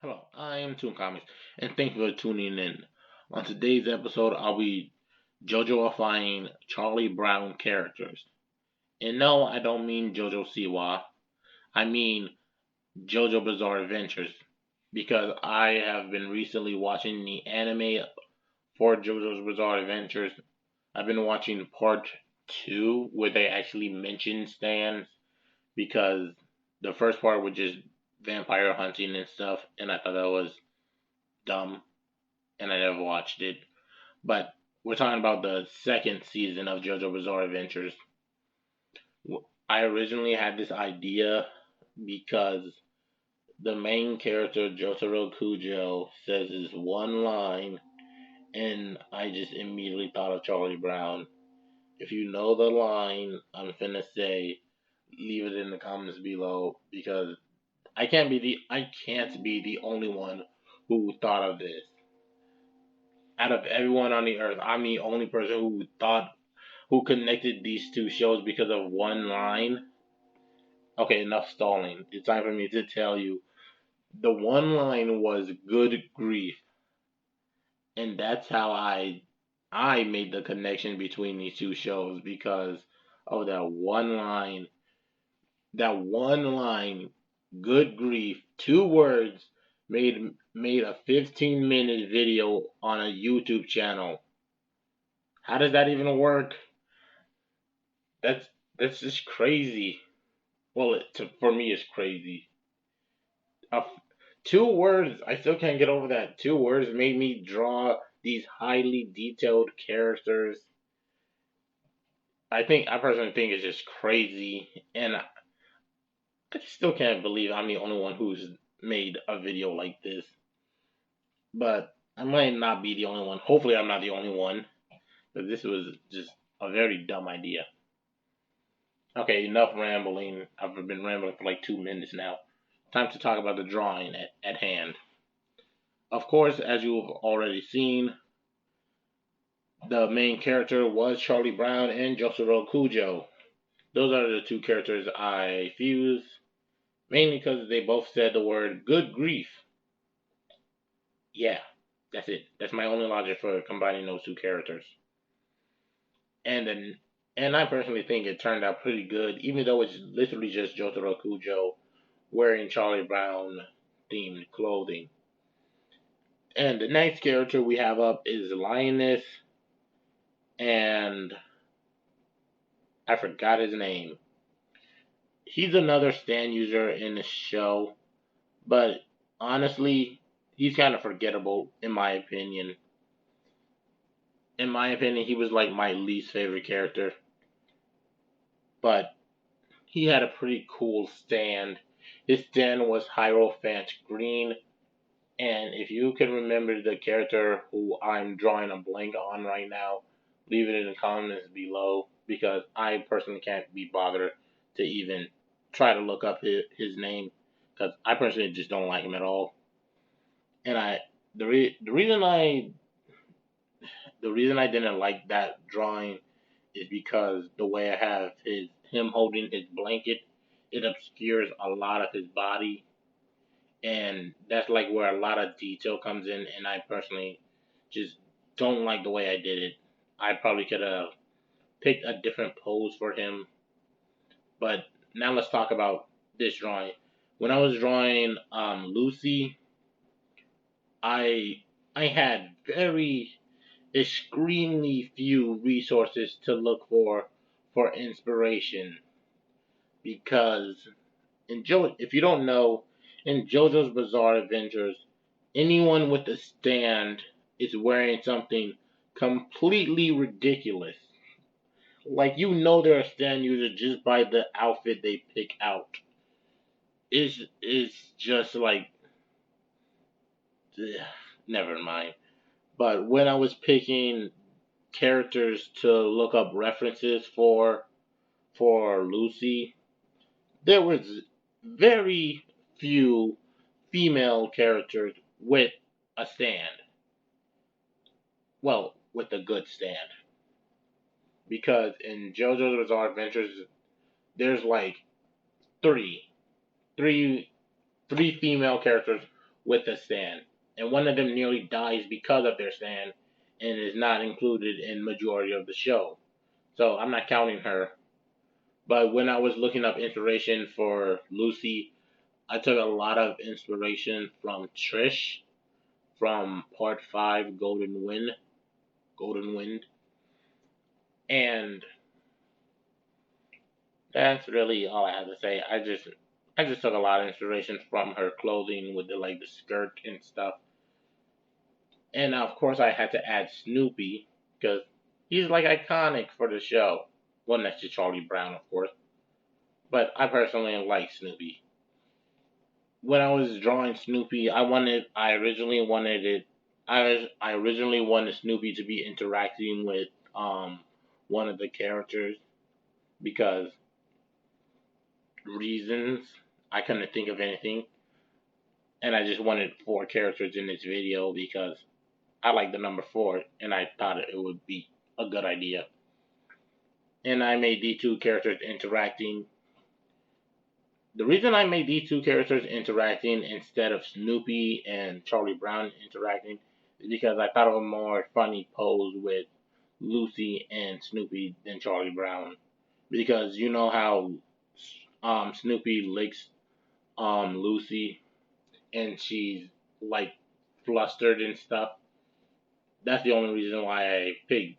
Hello, I am Toon Comics, and thank you for tuning in. On today's episode, I'll be JoJoifying Charlie Brown characters. And no, I don't mean JoJo Siwa. I mean JoJo Bizarre Adventures, because I have been recently watching the anime for JoJo's Bizarre Adventures. I've been watching part two, where they actually mention stands, because the first part was just vampire hunting and stuff, and I thought that was dumb and I never watched it. But we're talking about the second season of JoJo Bizarre Adventures. I originally had this idea because the main character, Jotaro Kujo, says this one line, and I just immediately thought of Charlie Brown. If you know the line I'm finna say, leave it in the comments below because I can't be the only one who thought of this. Out of everyone on the earth, I'm the only person who connected these two shows because of one line. Okay, enough stalling. It's time for me to tell you. The one line was good grief, and that's how I made the connection between these two shows because of that one line. That one line, good grief, two words made a 15-minute video on a YouTube channel. How does that even work? That's that's just crazy. Well, for me, it's crazy. Uh, 2 words, I still can't get over that. 2 words made me draw these highly detailed characters. I personally think it's just crazy, and I still can't believe I'm the only one who's made a video like this. But I might not be the only one. Hopefully, I'm not the only one, but this was just a very dumb idea. Okay, enough rambling. I've been rambling for like 2 minutes now. Time to talk about the drawing at hand. Of course, as you've already seen, the main character was Charlie Brown and Jotaro Kujo. Those are the two characters I fused, mainly because they both said the word good grief. Yeah, that's it. That's my only logic for combining those two characters. And then, and I personally think it turned out pretty good, even though it's literally just Jotaro Kujo wearing Charlie Brown themed clothing. And the next character we have up is Lioness, and I forgot his name. He's another stand user in the show, but honestly, he's kind of forgettable in my opinion. In my opinion, he was like my least favorite character, but he had a pretty cool stand. His stand was Hierophant Green, and if you can remember the character who I'm drawing a blank on right now, leave it in the comments below because I personally can't be bothered to even try to look up his name because I personally just don't like him at all. And the reason I didn't like that drawing is because the way I have him holding his blanket, it obscures a lot of his body, and that's like where a lot of detail comes in. And I personally just don't like the way I did it. I probably could have picked a different pose for him. But now let's talk about this drawing. When I was drawing Lucy, I I had very extremely few resources to look for inspiration because if you don't know, in JoJo's Bizarre Adventures, anyone with a stand is wearing something completely ridiculous. Like they're a stand user just by the outfit they pick out. It's just like ugh, never mind. But when I was picking characters to look up references for Lucy, there was very few female characters with a stand. Well, with a good stand. Because in JoJo's Bizarre Adventures, there's like three, three, three female characters with a stand, and one of them nearly dies because of their stand, and is not included in majority of the show. So I'm not counting her. But when I was looking up inspiration for Lucy, I took a lot of inspiration from Trish from Part Five, Golden Wind, and that's really all I have to say. I just took a lot of inspiration from her clothing with the skirt and stuff. And of course I had to add Snoopy because he's like iconic for the show. Well, next to Charlie Brown, of course. But I personally like Snoopy. When I was drawing Snoopy, I originally wanted Snoopy to be interacting with one of the characters because reasons I couldn't think of anything, and I just wanted four characters in this video because I like the number four, and I thought it would be a good idea. And I made these two characters interacting. The reason I made these two characters interacting instead of Snoopy and Charlie Brown interacting is because I thought it was more funny pose with Lucy and Snoopy than Charlie Brown. Because you know how Snoopy licks Lucy and she's like flustered and stuff. That's the only reason why I picked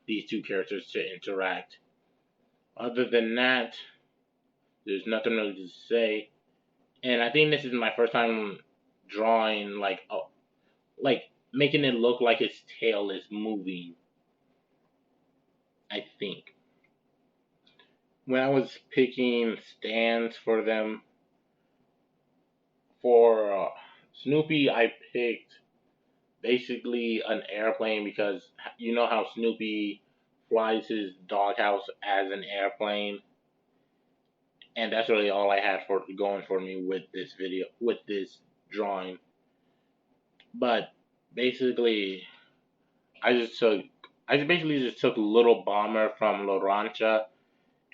these two characters to interact. Other than that, there's nothing really to say. And I think this is my first time drawing like making it look like its tail is moving. I think when I was picking stands for them for Snoopy, I picked basically an airplane because you know how Snoopy flies his doghouse as an airplane, and that's really all I had for going for me with this video, with this drawing. But basically, I just took, I just basically just took Little Bomber from Larancha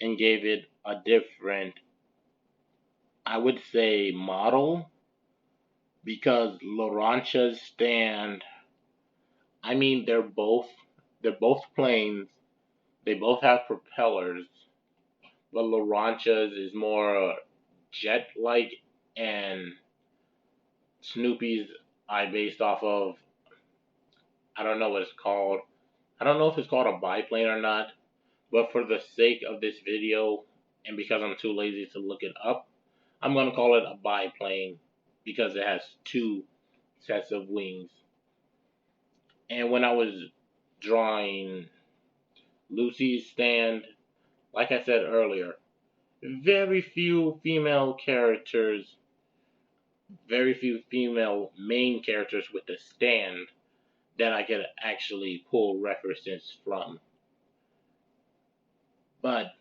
and gave it a different, I would say, model because Larancha's stand. I mean, they're both planes. They both have propellers, but Larancha's is more jet-like, and Snoopy's I based off of I don't know what it's called. I don't know if it's called a biplane or not, but for the sake of this video and because I'm too lazy to look it up, I'm gonna call it a biplane because it has two sets of wings. And when I was drawing Lucy's stand, like I said earlier, very few female characters, very few female main characters with a stand that I could actually pull references from. But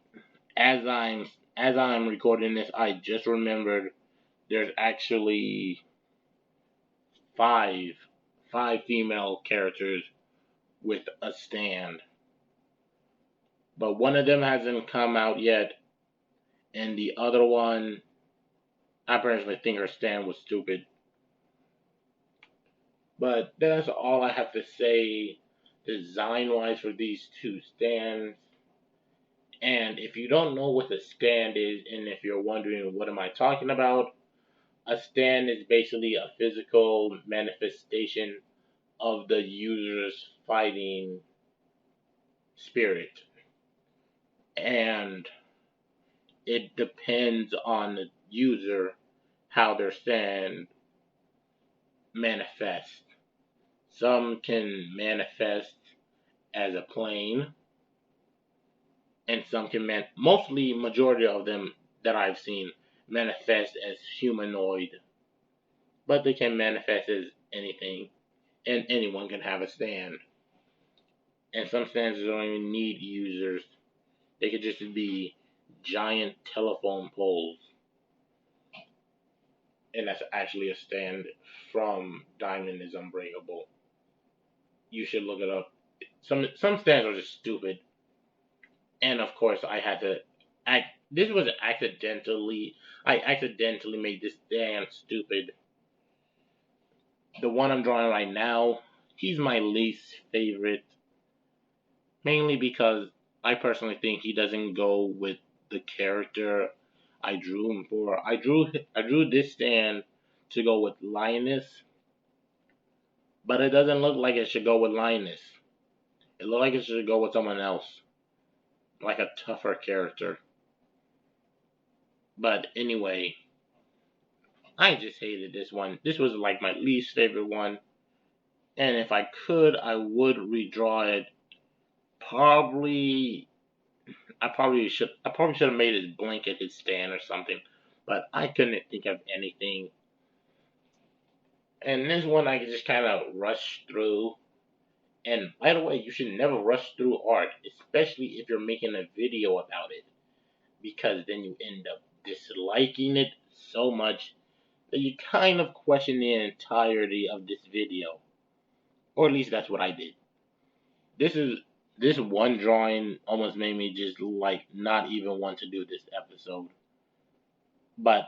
as I'm as I'm recording this, I just remembered there's actually five five female characters with a stand. But one of them hasn't come out yet, and the other one I personally think her stand was stupid. But that's all I have to say design wise for these two stands. And if you don't know what a stand is, and if you're wondering what am I talking about, a stand is basically a physical manifestation of the user's fighting spirit. And it depends on the user how their stand manifests. Some can manifest as a plane, and some can mostly majority of them that I've seen manifest as humanoid, but they can manifest as anything, and anyone can have a stand. And some stands don't even need users; they could just be giant telephone poles, and that's actually a stand from Diamond is Unbreakable. You should look it up. Some stands are just stupid, and of course I had to act. This was accidentally. I accidentally made this stand stupid The one I'm drawing right now, he's my least favorite, mainly because I personally think he doesn't go with the character I drew him for. I drew this stand to go with Linus, but it doesn't look like it should go with Linus. It looks like it should go with someone else, like a tougher character. But anyway, I just hated this one. This was like my least favorite one. And if I could, I would redraw it. Probably, I probably should have made his blanket his stand or something. But I couldn't think of anything. And this one I just kind of rushed through. And by the way, you should never rush through art, especially if you're making a video about it, because then you end up disliking it so much that you kind of question the entirety of this video. Or at least that's what I did. This is this one drawing almost made me just like not even want to do this episode. But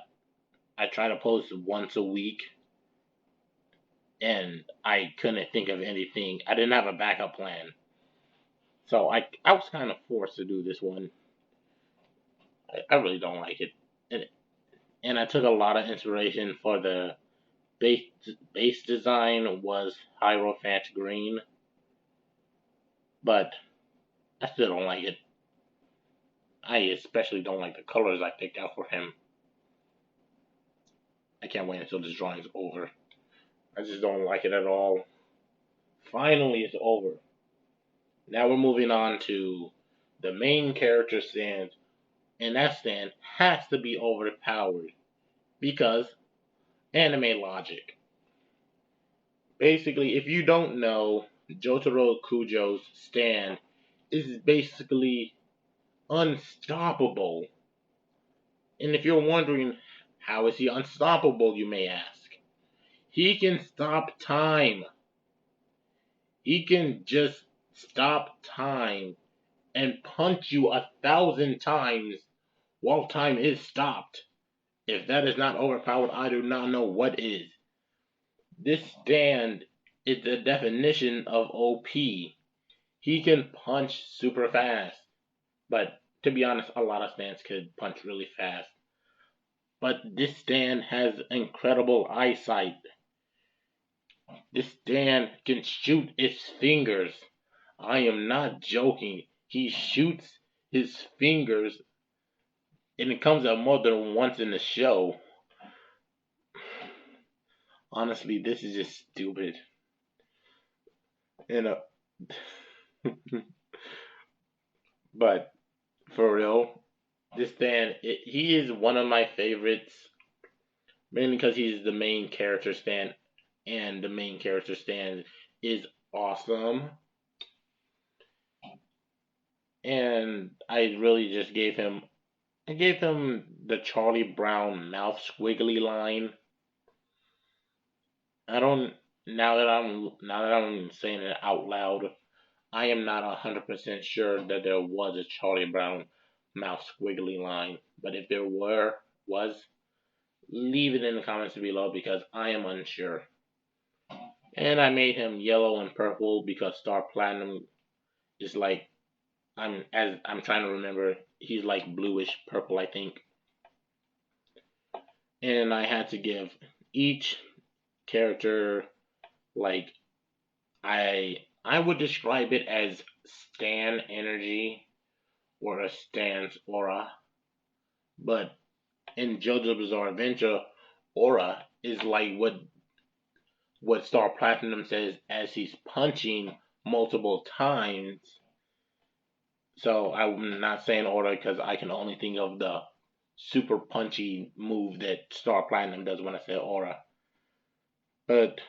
I try to post once a week and I couldn't think of anything. I didn't have a backup plan. So I was kind of forced to do this one. I really don't like it. And, and I took a lot of inspiration for the base base design was Hierophant Green, but I still don't like it. I especially don't like the colors I picked out for him. I can't wait until this drawing's over. I just don't like it at all. Finally, it's over. Now we're moving on to the main character stand, and that stand has to be overpowered because anime logic. Basically, if you don't know, Jotaro Kujo's stand is basically unstoppable. And if you're wondering, how is he unstoppable, you may ask. He can stop time. He can just stop time and punch you 1,000 times while time is stopped. If that is not overpowered, I do not know what is. This stand is the definition of OP. He can punch super fast. But to be honest, a lot of stands could punch really fast. But this stand has incredible eyesight. This stand can shoot its fingers. I am not joking. He shoots his fingers, and it comes out more than once in the show. Honestly, this is just stupid. You know, but for real, this stand, he is one of my favorites, mainly because he's the main character stand, and the main character stand is awesome. And I really just I gave him the Charlie Brown mouth squiggly line. I don't now that I'm saying it out loud, I am not 100% sure that there was a Charlie Brown mouth squiggly line. But if there was, leave it in the comments below because I am unsure. And I made him yellow and purple because Star Platinum is like I'm trying to remember, he's like bluish purple, I think. And I had to give each character like I would describe it as Stan energy or a Stan's aura, but in JoJo Bizarre Adventure, aura is like what Star Platinum says as he's punching multiple times. So I'm not saying aura because I can only think of the super punchy move that Star Platinum does when I say aura. But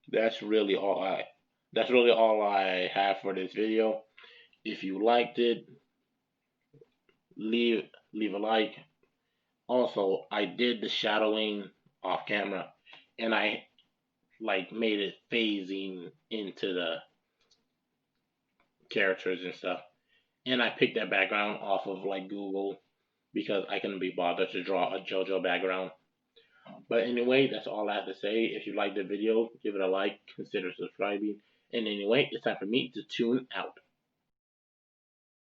that's really all I that's really all I have for this video. If you liked it, leave a like. Also, I did the shadowing off camera, and I like made it phasing into the characters and stuff. And I picked that background off of like Google because I couldn't be bothered to draw a JoJo background. But anyway, that's all I have to say. If you like the video, give it a like, consider subscribing. And anyway, it's time for me to tune out.